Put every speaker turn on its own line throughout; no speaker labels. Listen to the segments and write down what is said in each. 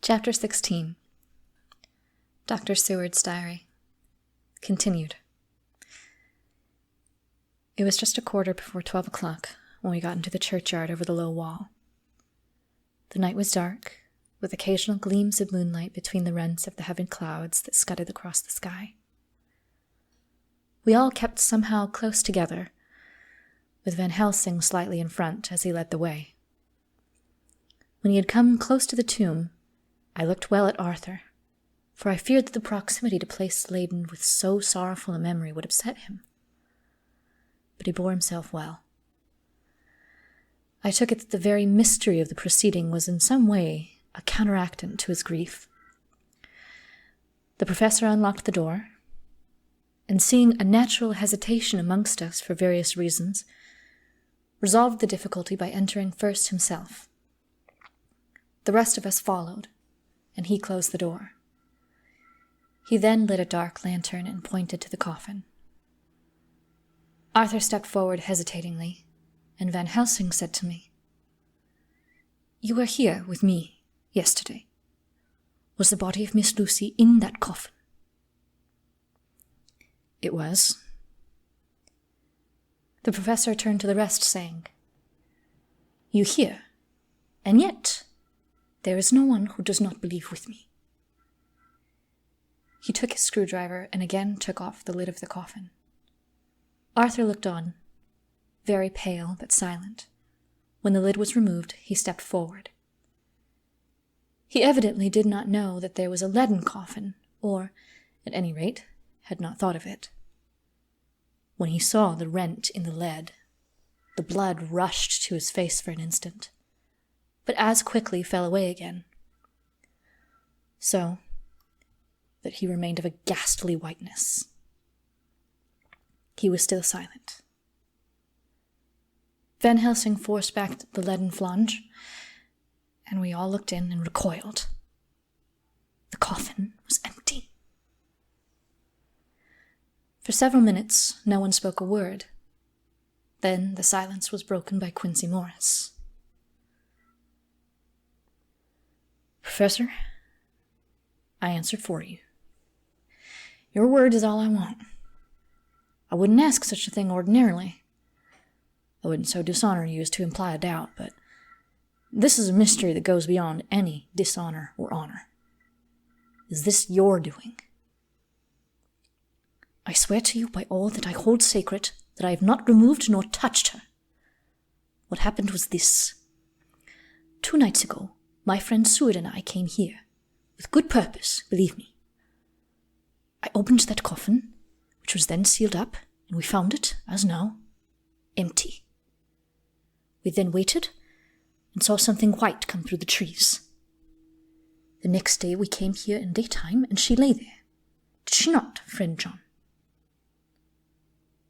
Chapter 16. Dr. Seward's Diary. Continued. It was just a quarter before 12 o'clock when we got into the churchyard over the low wall. The night was dark, with occasional gleams of moonlight between the rents of the heavy clouds that scudded across the sky. We all kept somehow close together, with Van Helsing slightly in front as he led the way. When he had come close to the tomb, I looked well at Arthur, for I feared that the proximity to a place laden with so sorrowful a memory would upset him. But he bore himself well. I took it that the very mystery of the proceeding was in some way a counteractant to his grief. The professor unlocked the door, and seeing a natural hesitation amongst us for various reasons, resolved the difficulty by entering first himself. The rest of us followed, and he closed the door. He then lit a dark lantern and pointed to the coffin. Arthur stepped forward hesitatingly, and Van Helsing said to me, "You were here with me yesterday. Was the body of Miss Lucy in that coffin?" "It was." The professor turned to the rest, saying, "You hear, and yet there is no one who does not believe with me." He took his screwdriver and again took off the lid of the coffin. Arthur looked on, very pale but silent. When the lid was removed, he stepped forward. He evidently did not know that there was a leaden coffin, or, at any rate, had not thought of it. When he saw the rent in the lead, the blood rushed to his face for an instant, but as quickly fell away again, so that he remained of a ghastly whiteness. He was still silent. Van Helsing forced back the leaden flange, and we all looked in and recoiled. The coffin was empty. For several minutes, no one spoke a word. Then the silence was broken by Quincey Morris. "Professor, I answered for you. Your word is all I want. I wouldn't ask such a thing ordinarily. I wouldn't so dishonor you as to imply a doubt, but this is a mystery that goes beyond any dishonor or honor. Is this your doing?" "I swear to you by all that I hold sacred that I have not removed nor touched her. What happened was this. 2 nights ago, my friend Seward and I came here, with good purpose, believe me. I opened that coffin, which was then sealed up, and we found it, as now, empty. We then waited and saw something white come through the trees. The next day we came here in daytime, and she lay there. Did she not, friend John?"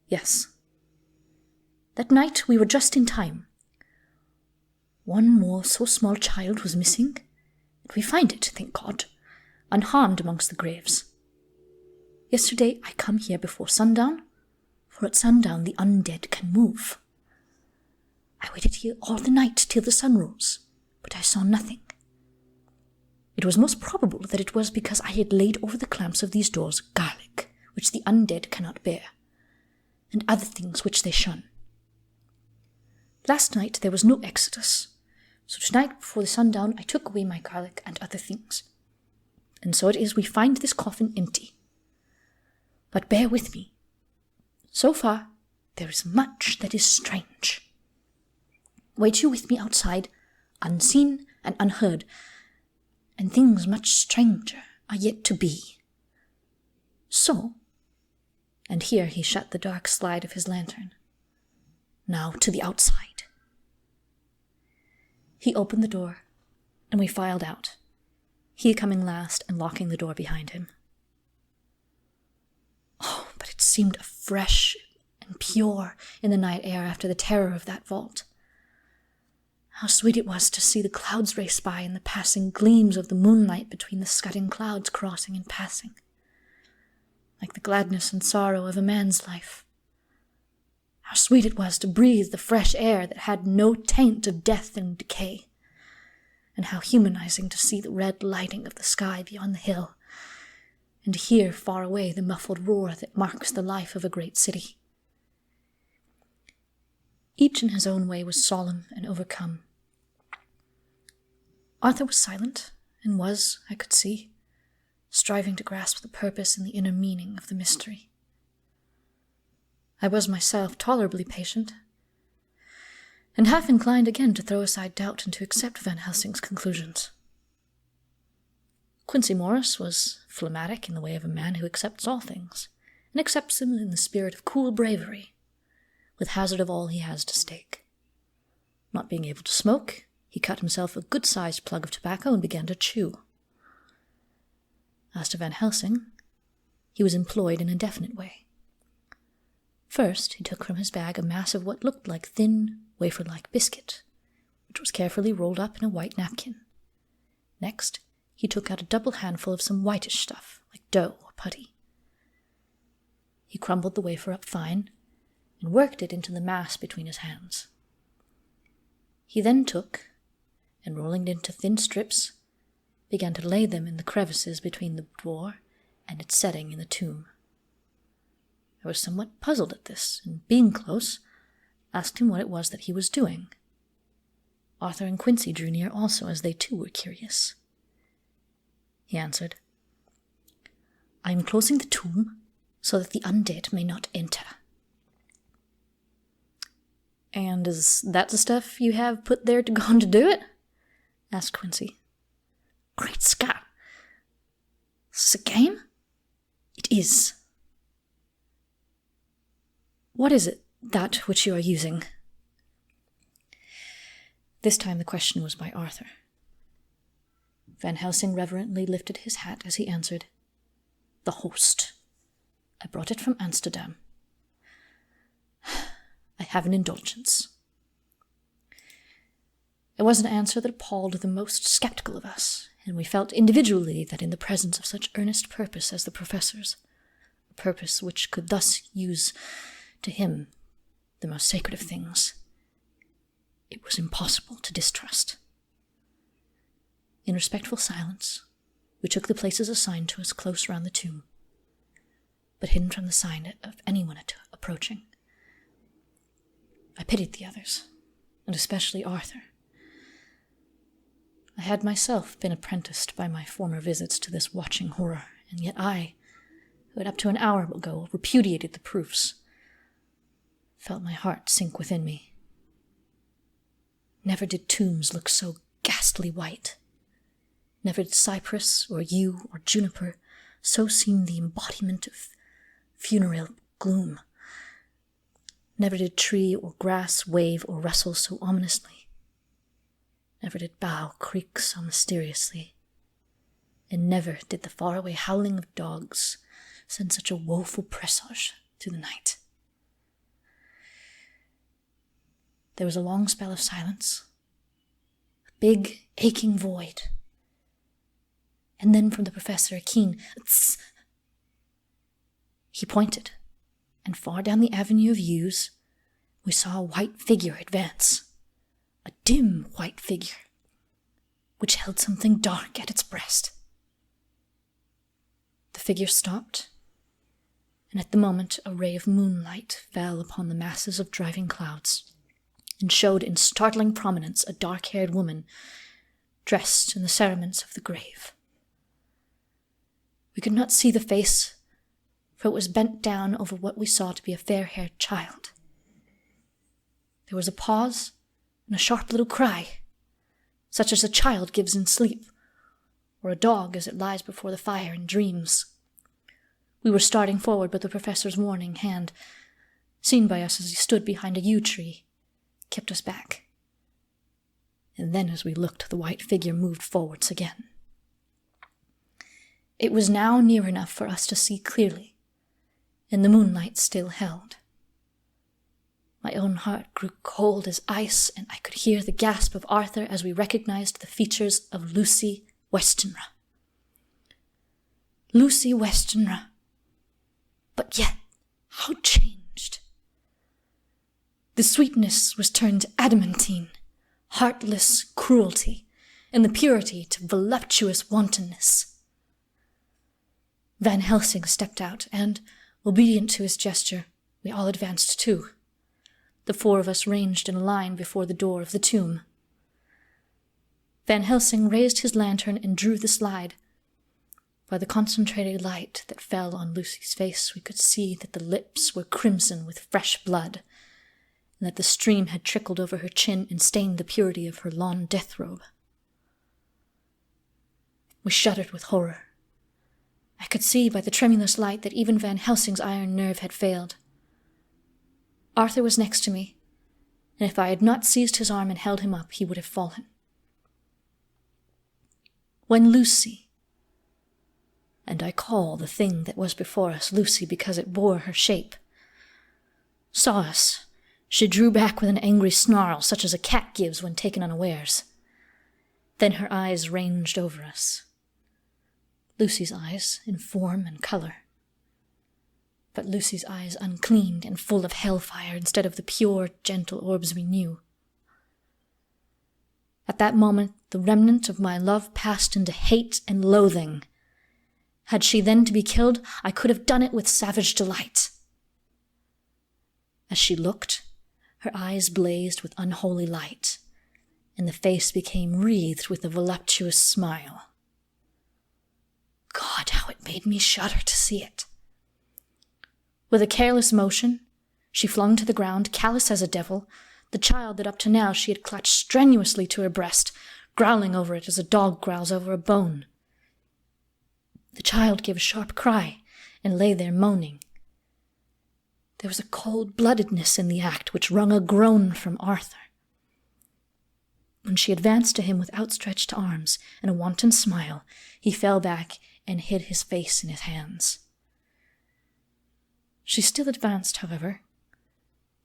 "Yes." "That night we were just in time. One more so small child was missing, and we find it, thank God, unharmed amongst the graves. Yesterday I come here before sundown, for at sundown the undead can move. I waited here all the night till the sun rose, but I saw nothing. It was most probable that it was because I had laid over the clamps of these doors garlic, which the undead cannot bear, and other things which they shun. Last night there was no exodus, so tonight before the sundown I took away my garlic and other things. And so it is we find this coffin empty. But bear with me. So far, there is much that is strange. Wait you with me outside, unseen and unheard, and things much stranger are yet to be. So," and here he shut the dark slide of his lantern, "now to the outside." He opened the door, and we filed out, he coming last and locking the door behind him. Oh, but it seemed fresh and pure in the night air after the terror of that vault. How sweet it was to see the clouds race by and the passing gleams of the moonlight between the scudding clouds crossing and passing, like the gladness and sorrow of a man's life. How sweet it was to breathe the fresh air that had no taint of death and decay. and how humanizing to see the red lighting of the sky beyond the hill, and to hear far away the muffled roar that marks the life of a great city. Each in his own way was solemn and overcome. Arthur was silent, and was, I could see, striving to grasp the purpose and the inner meaning of the mystery. I was myself tolerably patient, and half inclined again to throw aside doubt and to accept Van Helsing's conclusions. Quincy Morris was phlegmatic in the way of a man who accepts all things, and accepts them in the spirit of cool bravery, with hazard of all he has to stake. Not being able to smoke, he cut himself a good-sized plug of tobacco and began to chew. As to Van Helsing, he was employed in a definite way. First, he took from his bag a mass of what looked like thin, wafer-like biscuit, which was carefully rolled up in a white napkin. Next, he took out a double handful of some whitish stuff, like dough or putty. He crumbled the wafer up fine, and worked it into the mass between his hands. He then took, and rolling it into thin strips, began to lay them in the crevices between the door and its setting in the tomb. I was somewhat puzzled at this, and being close, asked him what it was that he was doing. Arthur and Quincy drew near also, as they too were curious. He answered, "I am closing the tomb so that the undead may not enter." "And is that the stuff you have put there to go on to do it?" asked Quincy. "Great Scott! Is this a game?" "It is." "What is it, that which you are using?" This time the question was by Arthur. Van Helsing reverently lifted his hat as he answered, "The host. I brought it from Amsterdam. I have an indulgence." It was an answer that appalled the most skeptical of us, and we felt individually that in the presence of such earnest purpose as the professor's, a purpose which could thus use to him the most sacred of things, it was impossible to distrust. In respectful silence, we took the places assigned to us close round the tomb, but hidden from the sight of anyone approaching. I pitied the others, and especially Arthur. I had myself been apprenticed by my former visits to this watching horror, and yet I, who had up to an hour ago repudiated the proofs, felt my heart sink within me. Never did tombs look so ghastly white. Never did cypress, or yew, or juniper so seem the embodiment of funereal gloom. Never did tree or grass wave or rustle so ominously. Never did bough creak so mysteriously. And never did the faraway howling of dogs send such a woeful presage through the night. There was a long spell of silence, a big, aching void, and then from the professor a keen "tss." He pointed, and far down the avenue of yews we saw a white figure advance, a dim white figure, which held something dark at its breast. The figure stopped, and at the moment a ray of moonlight fell upon the masses of driving clouds, and showed in startling prominence a dark-haired woman, dressed in the cerements of the grave. We could not see the face, for it was bent down over what we saw to be a fair-haired child. There was a pause, and a sharp little cry, such as a child gives in sleep, or a dog as it lies before the fire and dreams. We were starting forward, but the professor's warning hand, seen by us as he stood behind a yew tree, kept us back. And then as we looked, the white figure moved forwards again. It was now near enough for us to see clearly, and the moonlight still held. My own heart grew cold as ice, and I could hear the gasp of Arthur as we recognized the features of Lucy Westenra. Lucy Westenra. But yet, how changed! The sweetness was turned to adamantine, heartless cruelty, and the purity to voluptuous wantonness. Van Helsing stepped out, and, obedient to his gesture, we all advanced too. The 4 of us ranged in a line before the door of the tomb. Van Helsing raised his lantern and drew the slide. By the concentrated light that fell on Lucy's face, we could see that the lips were crimson with fresh blood, and that the stream had trickled over her chin and stained the purity of her lawn death-robe. We shuddered with horror. I could see by the tremulous light that even Van Helsing's iron nerve had failed. Arthur was next to me, and if I had not seized his arm and held him up, he would have fallen. When Lucy, and I call the thing that was before us Lucy because it bore her shape, saw us, she drew back with an angry snarl such as a cat gives when taken unawares. Then her eyes ranged over us. Lucy's eyes in form and color, but Lucy's eyes uncleaned and full of hellfire instead of the pure, gentle orbs we knew. At that moment, the remnant of my love passed into hate and loathing. Had she then to be killed, I could have done it with savage delight. As she looked, her eyes blazed with unholy light, and the face became wreathed with a voluptuous smile. God, how it made me shudder to see it. With a careless motion, she flung to the ground, callous as a devil, the child that up to now she had clutched strenuously to her breast, growling over it as a dog growls over a bone. The child gave a sharp cry and lay there moaning. There was a cold-bloodedness in the act which wrung a groan from Arthur. When she advanced to him with outstretched arms and a wanton smile, he fell back and hid his face in his hands. She still advanced, however,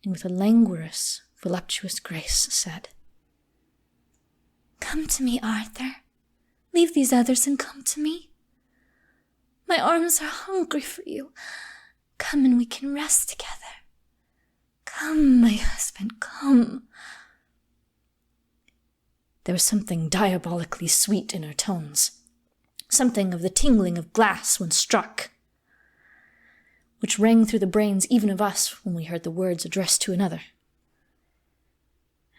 and with a languorous, voluptuous grace said, "Come to me, Arthur. Leave these others and come to me. My arms are hungry for you. Come and we can rest together. Come, my husband, come." There was something diabolically sweet in her tones, something of the tingling of glass when struck, which rang through the brains even of us when we heard the words addressed to another.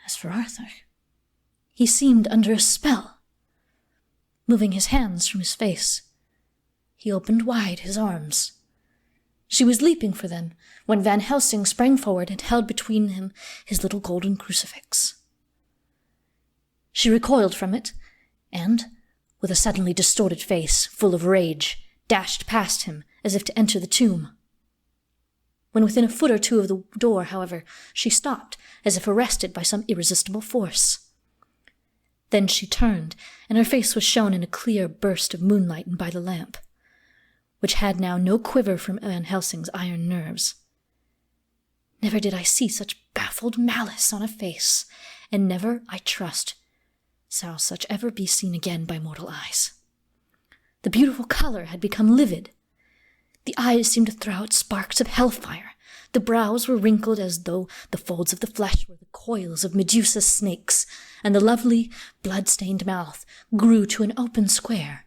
As for Arthur, he seemed under a spell. Moving his hands from his face, he opened wide his arms. She was leaping for them when Van Helsing sprang forward and held between him his little golden crucifix. She recoiled from it, and, with a suddenly distorted face, full of rage, dashed past him as if to enter the tomb. When within a foot or two of the door, however, she stopped, as if arrested by some irresistible force. Then she turned, and her face was shown in a clear burst of moonlight and by the lamp, which had now no quiver from Van Helsing's iron nerves. Never did I see such baffled malice on a face, and never, I trust, shall such ever be seen again by mortal eyes. The beautiful color had become livid. The eyes seemed to throw out sparks of hellfire. The brows were wrinkled as though the folds of the flesh were the coils of Medusa's snakes, and the lovely, blood-stained mouth grew to an open square,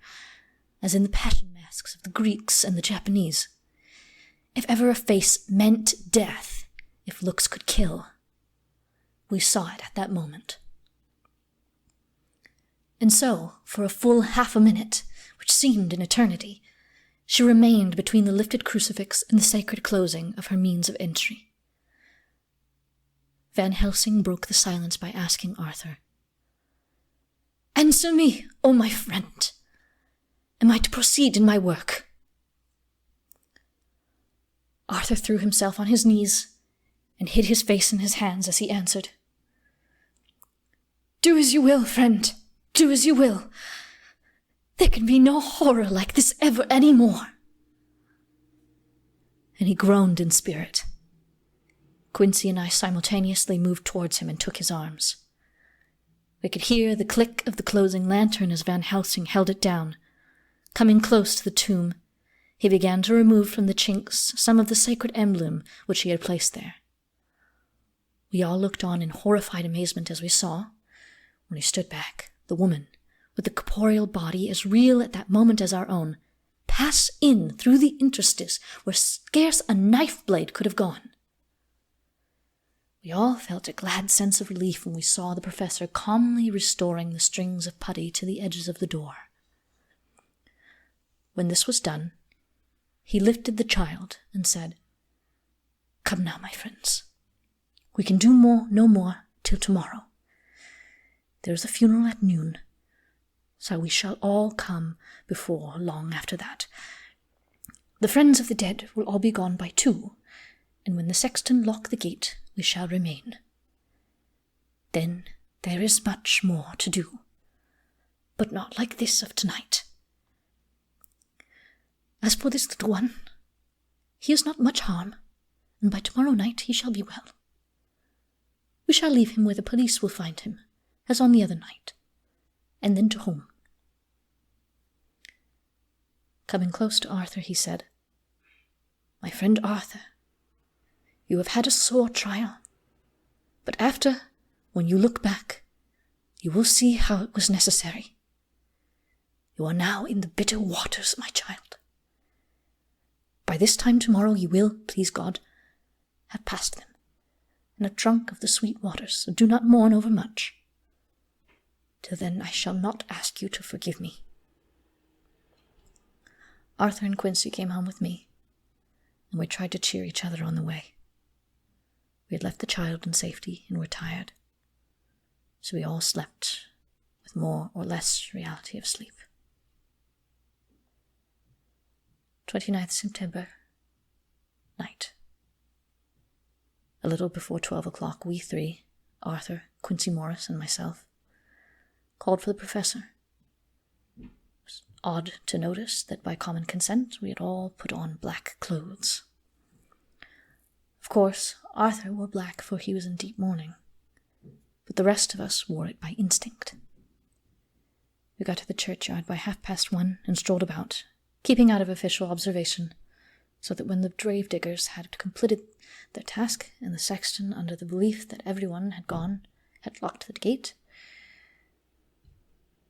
as in the passion masks of the Greeks and the Japanese. If ever a face meant death, if looks could kill, we saw it at that moment. And so, for a full half a minute, which seemed an eternity, she remained between the lifted crucifix and the sacred closing of her means of entry. Van Helsing broke the silence by asking Arthur, "Answer me, O my friend. Am I to proceed in my work?" Arthur threw himself on his knees and hid his face in his hands as he answered, "Do as you will, friend. Do as you will. There can be no horror like this ever any more." And he groaned in spirit. Quincy and I simultaneously moved towards him and took his arms. We could hear the click of the closing lantern as Van Helsing held it down. Coming close to the tomb, he began to remove from the chinks some of the sacred emblem which he had placed there. We all looked on in horrified amazement as we saw, when he stood back, the woman,
with the corporeal body as real at that moment as our own, pass in through the interstice where scarce a knife blade could have gone. We all felt a glad sense of relief when we saw the professor calmly restoring the strings of putty to the edges of the door. When this was done, he lifted the child and said, "Come now, my friends. We can do no more till tomorrow. There is a funeral at noon, so we shall all come before long after that. The friends of the dead will all be gone by 2, and when the sexton lock the gate, we shall remain. Then there is much more to do, but not like this of tonight. As for this little one, he is not much harm, and by tomorrow night he shall be well. We shall leave him where the police will find him, as on the other night, and then to home." Coming close to Arthur, he said, "My friend Arthur, you have had a sore trial, but after, when you look back, you will see how it was necessary. You are now in the bitter waters, my child. By this time tomorrow you will, please God, have passed them, and have drunk of the sweet waters, so do not mourn over much. Till then I shall not ask you to forgive me." Arthur and Quincy came home with me, and we tried to cheer each other on the way. We had left the child in safety and were tired, so we all slept with more or less reality of sleep. 29th September, night. A little before 12 o'clock, we 3, Arthur, Quincy Morris, and myself, called for the professor. It was odd to notice that by common consent we had all put on black clothes. Of course, Arthur wore black, for he was in deep mourning, but the rest of us wore it by instinct. We got to the churchyard by 1:30 and strolled about, keeping out of official observation, so that when the grave diggers had completed their task and the sexton, under the belief that everyone had gone, had locked the gate,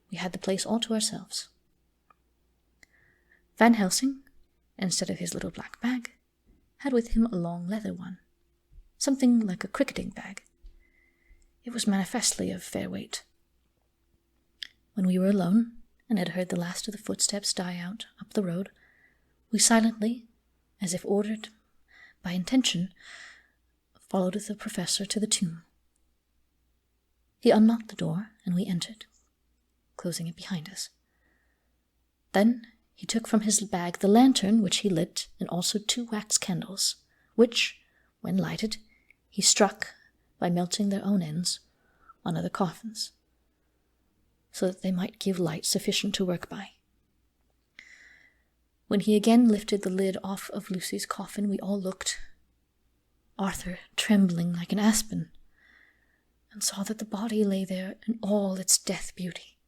we had the place all to ourselves. Van Helsing, instead of his little black bag, had with him a long leather one, something like a cricketing bag. It was manifestly of fair weight. When we were alone, and had heard the last of the footsteps die out up the road, we silently, as if ordered by intention, followed the professor to the tomb. He unlocked the door, and we entered, closing it behind us. Then he took from his bag the lantern which he lit, and also 2 wax candles, which, when lighted, he struck, by melting their own ends, on other coffins, so that they might give light sufficient to work by. When he again lifted the lid off of Lucy's coffin, we all looked, Arthur trembling like an aspen, and saw that the body lay there in all its death beauty.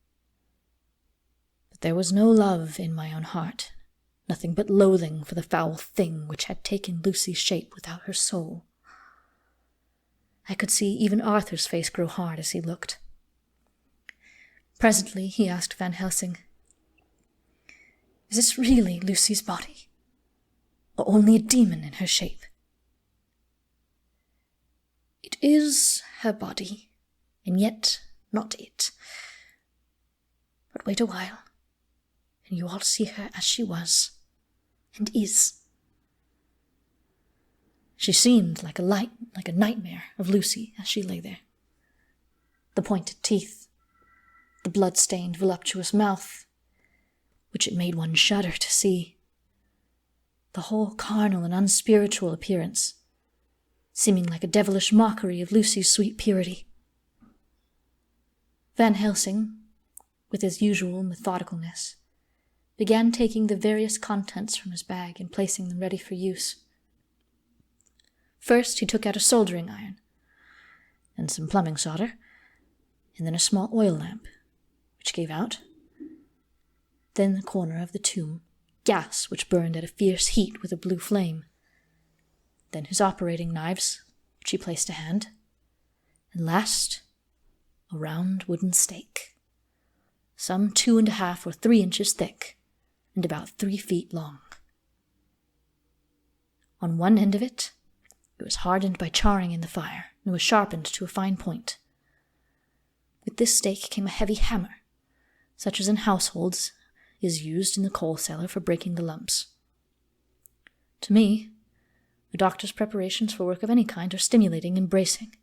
But there was no love in my own heart, nothing but loathing for the foul thing which had taken Lucy's shape without her soul. I could see even Arthur's face grow hard as he looked. Presently he asked Van Helsing, "Is this really Lucy's body, or only a demon in her shape?" "It is her body, and yet not it. But wait a while, and you all see her as she was, and is." She seemed like a nightmare of Lucy as she lay there. The pointed teeth, the blood-stained, voluptuous mouth, which it made one shudder to see, the whole carnal and unspiritual appearance, seeming like a devilish mockery of Lucy's sweet purity. Van Helsing, with his usual methodicalness, began taking the various contents from his bag and placing them ready for use. First he took out a soldering iron, and some plumbing solder, and then a small oil lamp, which gave out. Then the corner of the tomb, gas which burned at a fierce heat with a blue flame. Then his operating knives, which he placed to hand, and last, a round wooden stake, some 2.5 or 3 inches thick, and about 3 feet long. On one end of it was hardened by charring in the fire, and was sharpened to a fine point. With this stake came a heavy hammer, such as in households is used in the coal cellar for breaking the lumps. To me, a doctor's preparations for work of any kind are stimulating and bracing,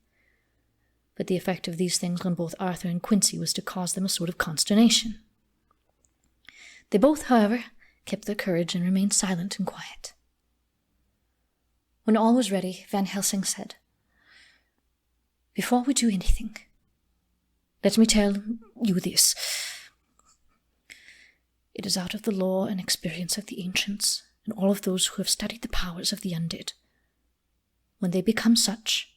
but the effect of these things on both Arthur and Quincy was to cause them a sort of consternation. They both, however, kept their courage and remained silent and quiet. When all was ready, Van Helsing said, "Before we do anything, let me tell you this. It is out of the lore and experience of the ancients, and all of those who have studied the powers of the undead. When they become such,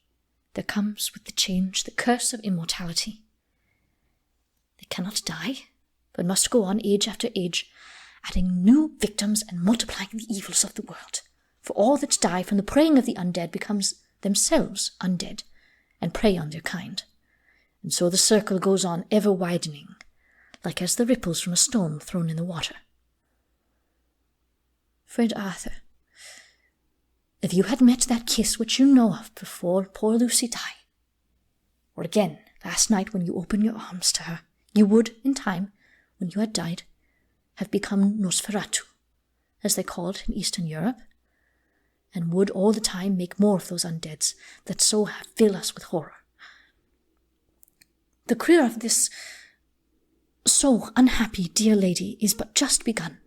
there comes with the change the curse of immortality. They cannot die, but must go on age after age, adding new victims and multiplying the evils of the world. For all that die from the preying of the undead becomes themselves undead, and prey on their kind. And so the circle goes on ever widening, like as the ripples from a stone thrown in the water. Friend Arthur, if you had met that kiss which you know of before poor Lucy died, or again last night when you opened your arms to her, you would, in time, when you had died, have become Nosferatu, as they call it in Eastern Europe, and would all the time make more of those undeads that so fill us with horror. The career of this so unhappy dear lady is but just begun.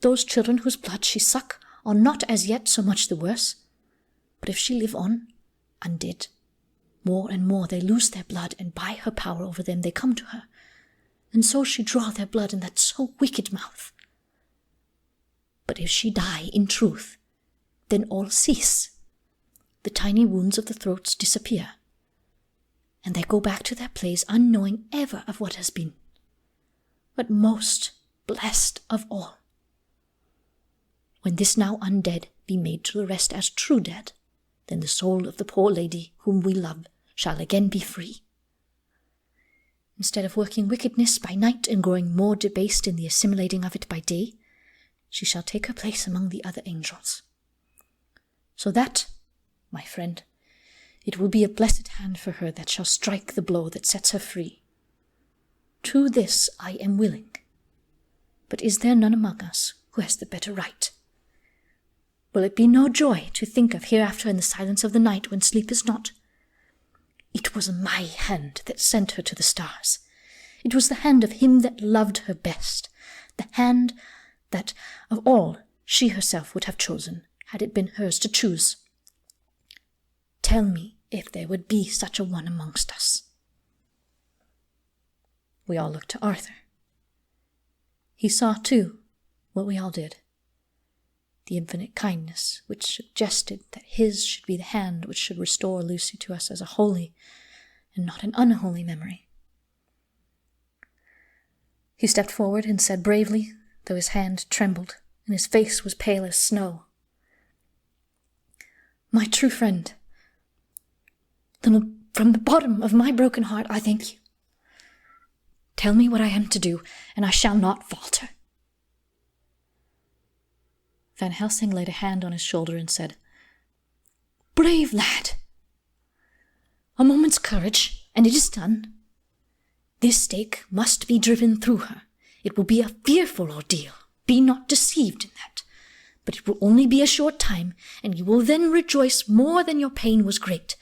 Those children whose blood she suck are not as yet so much the worse, but if she live on, undead, more and more they lose their blood, and by her power over them they come to her, and so she draw their blood in that so wicked mouth. But if she die in truth, then all cease. The tiny wounds of the throats disappear, and they go back to their place unknowing ever of what has been. But most blessed of all, when this now undead be made to the rest as true dead, then the soul of the poor lady whom we love shall again be free. Instead of working wickedness by night and growing more debased in the assimilating of it by day, she shall take her place among the other angels. So that, my friend, it will be a blessed hand for her that shall strike the blow that sets her free. To this I am willing. But is there none among us who has the better right? Will it be no joy to think of hereafter in the silence of the night when sleep is not? It was my hand that sent her to the stars. It was the hand of him that loved her best, the hand that of all she herself would have chosen, had it been hers to choose. Tell me if there would be such a one amongst us." We all looked to Arthur. He saw, too, what we all did, the infinite kindness which suggested that his should be the hand which should restore Lucy to us as a holy and not an unholy memory. He stepped forward and said bravely, though his hand trembled and his face was pale as snow, "My true friend, from the bottom of my broken heart, I thank you. Tell me what I am to do, and I shall not falter." Van Helsing laid a hand on his shoulder and said, "Brave lad! A moment's courage, and it is done. This stake must be driven through her. It will be a fearful ordeal. Be not deceived in that. But it will only be a short time, and you will then rejoice more than your pain was great.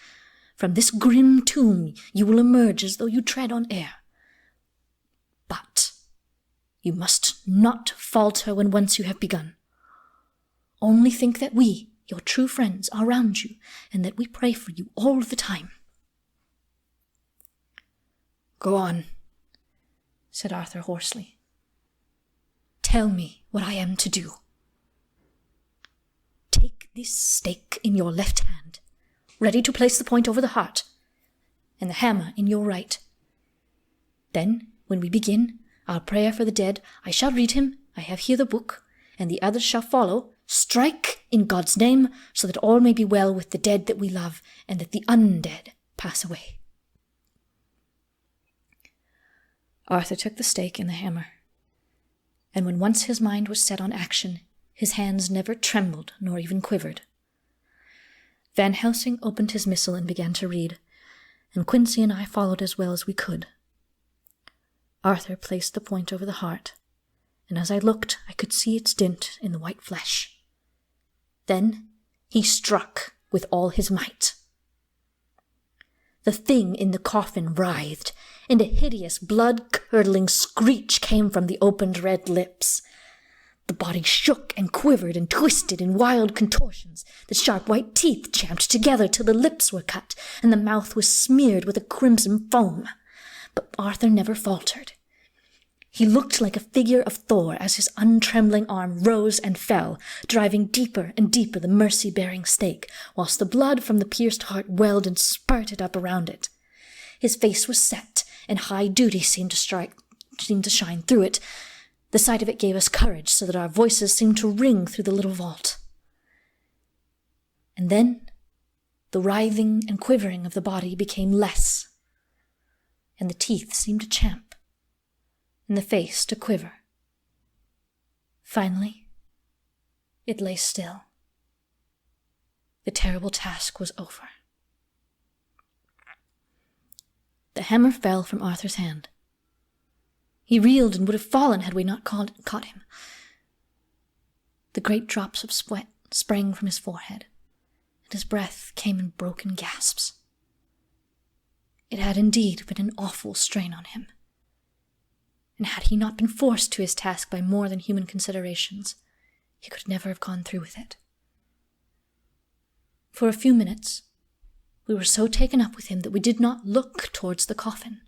From this grim tomb you will emerge as though you tread on air. But you must not falter when once you have begun. Only think that we, your true friends, are round you, and that we pray for you all the time." "Go on," said Arthur hoarsely. "Tell me what I am to do." "Take this stake in your left hand, ready to place the point over the heart, and the hammer in your right. Then, when we begin our prayer for the dead, I shall read him, I have here the book, and the others shall follow. Strike in God's name, so that all may be well with the dead that we love, and that the undead pass away." Arthur took the stake and the hammer, and when once his mind was set on action, his hands never trembled nor even quivered. Van Helsing opened his missal and began to read, and Quincy and I followed as well as we could. Arthur placed the point over the heart, and as I looked, I could see its dint in the white flesh. Then he struck with all his might. The thing in the coffin writhed, and a hideous, blood-curdling screech came from the opened red lips. The body shook and quivered and twisted in wild contortions. The sharp white teeth champed together till the lips were cut, and the mouth was smeared with a crimson foam. But Arthur never faltered. He looked like a figure of Thor as his untrembling arm rose and fell, driving deeper and deeper the mercy-bearing stake, whilst the blood from the pierced heart welled and spurted up around it. His face was set, and high duty seemed to shine through it. The sight of it gave us courage, so that our voices seemed to ring through the little vault. And then the writhing and quivering of the body became less, and the teeth seemed to champ, and the face to quiver. Finally, it lay still. The terrible task was over. The hammer fell from Arthur's hand. He reeled and would have fallen had we not caught him. The great drops of sweat sprang from his forehead, and his breath came in broken gasps. It had indeed been an awful strain on him, and had he not been forced to his task by more than human considerations, he could never have gone through with it. For a few minutes, we were so taken up with him that we did not look towards the coffin.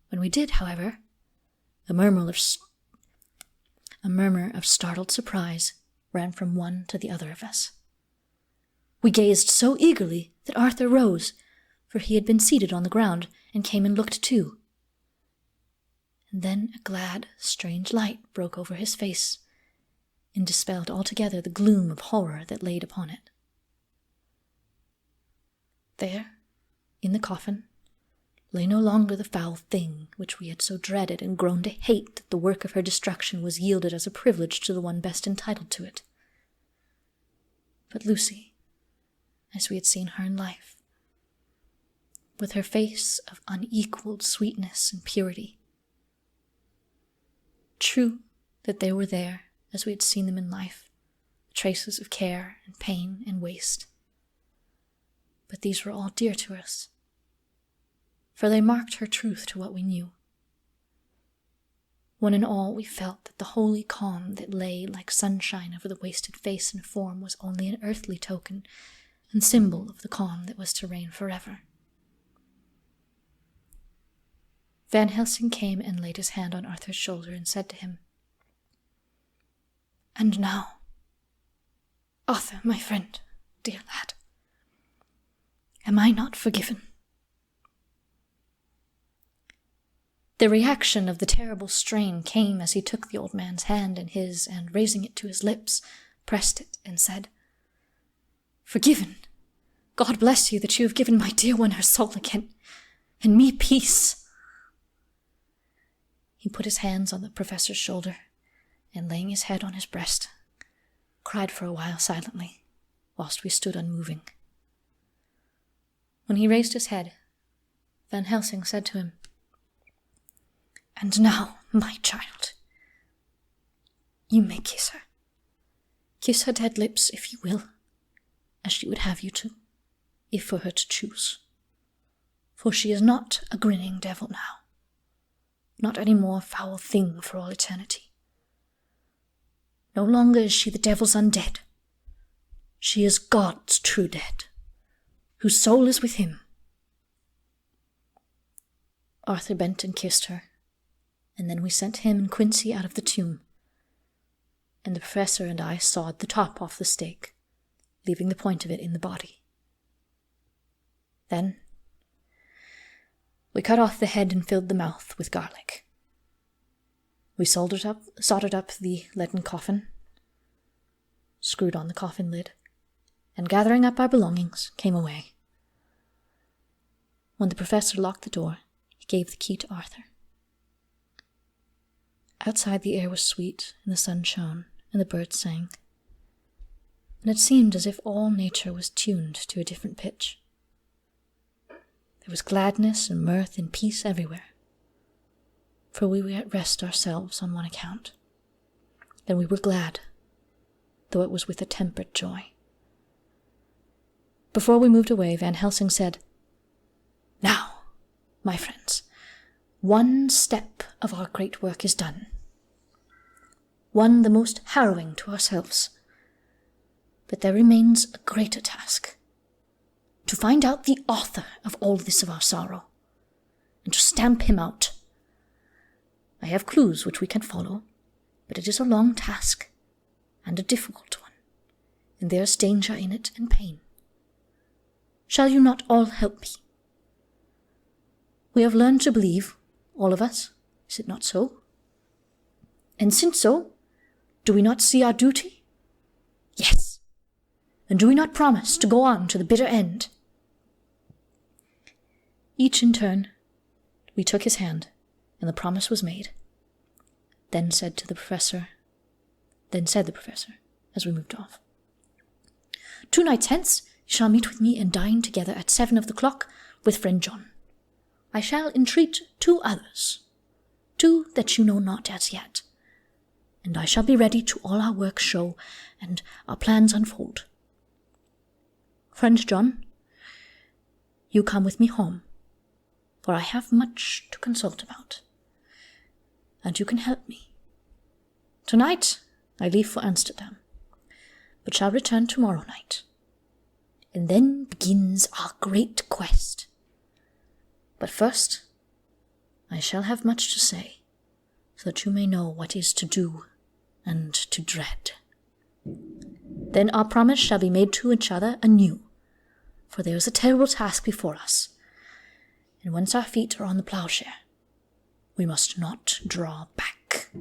When we did, however, a murmur of startled surprise ran from one to the other of us. We gazed so eagerly that Arthur rose, for he had been seated on the ground, and came and looked too. And then a glad, strange light broke over his face, and dispelled altogether the gloom of horror that laid upon it. There, in the coffin, lay no longer the foul thing which we had so dreaded and grown to hate that the work of her destruction was yielded as a privilege to the one best entitled to it, but Lucy, as we had seen her in life, with her face of unequalled sweetness and purity. True that they were there, as we had seen them in life, traces of care and pain and waste. But these were all dear to us, for they marked her truth to what we knew. One and all we felt that the holy calm that lay like sunshine over the wasted face and form was only an earthly token and symbol of the calm that was to reign forever. Van Helsing came and laid his hand on Arthur's shoulder and said to him, "And now, Arthur, my friend, dear lad, am I not forgiven?" The reaction of the terrible strain came as he took the old man's hand in his and, raising it to his lips, pressed it and said, "Forgiven? God bless you that you have given my dear one her soul again, and me peace." He put his hands on the professor's shoulder, and laying his head on his breast, cried for a while silently, whilst we stood unmoving. When he raised his head, Van Helsing said to him, "And now, my child, you may kiss her. Kiss her dead lips, if you will, as she would have you to, if for her to choose. For she is not a grinning devil now, not any more foul thing for all eternity. No longer is she the devil's undead. She is God's true dead, whose soul is with him." Arthur bent and kissed her, and then we sent him and Quincy out of the tomb, and the professor and I sawed the top off the stake, leaving the point of it in the body. Then we cut off the head and filled the mouth with garlic. We soldered up the leaden coffin, screwed on the coffin lid, and gathering up our belongings, came away. When the professor locked the door, he he gave the key to Arthur. Outside the air was sweet, and the sun shone, and the birds sang, and it seemed as if all nature was tuned to a different pitch. There was gladness and mirth and peace everywhere, for we were at rest ourselves on one account, and we were glad, though it was with a tempered joy. Before we moved away, Van Helsing said, "Now, my friends, one step of our great work is done. One the most harrowing to ourselves. But there remains a greater task. To find out the author of all this of our sorrow, and to stamp him out. I have clues which we can follow, but it is a long task, and a difficult one, and there is danger in it and pain. Shall you not all help me? We have learned to believe, all of us, is it not so? And since so, do we not see our duty? Yes. And do we not promise to go on to the bitter end?" Each in turn, we took his hand, and the promise was made. Then said the professor, as we moved off, "2 nights hence, you shall meet with me and dine together at 7 of the clock with friend John. I shall entreat 2 others, 2 that you know not as yet, and I shall be ready to all our work show and our plans unfold. Friend John, you come with me home, for I have much to consult about, and you can help me. Tonight I leave for Amsterdam, but shall return tomorrow night, and then begins our great quest. But first, I shall have much to say, so that you may know what is to do and to dread. Then our promise shall be made to each other anew, for there is a terrible task before us, and once our feet are on the ploughshare, we must not draw back."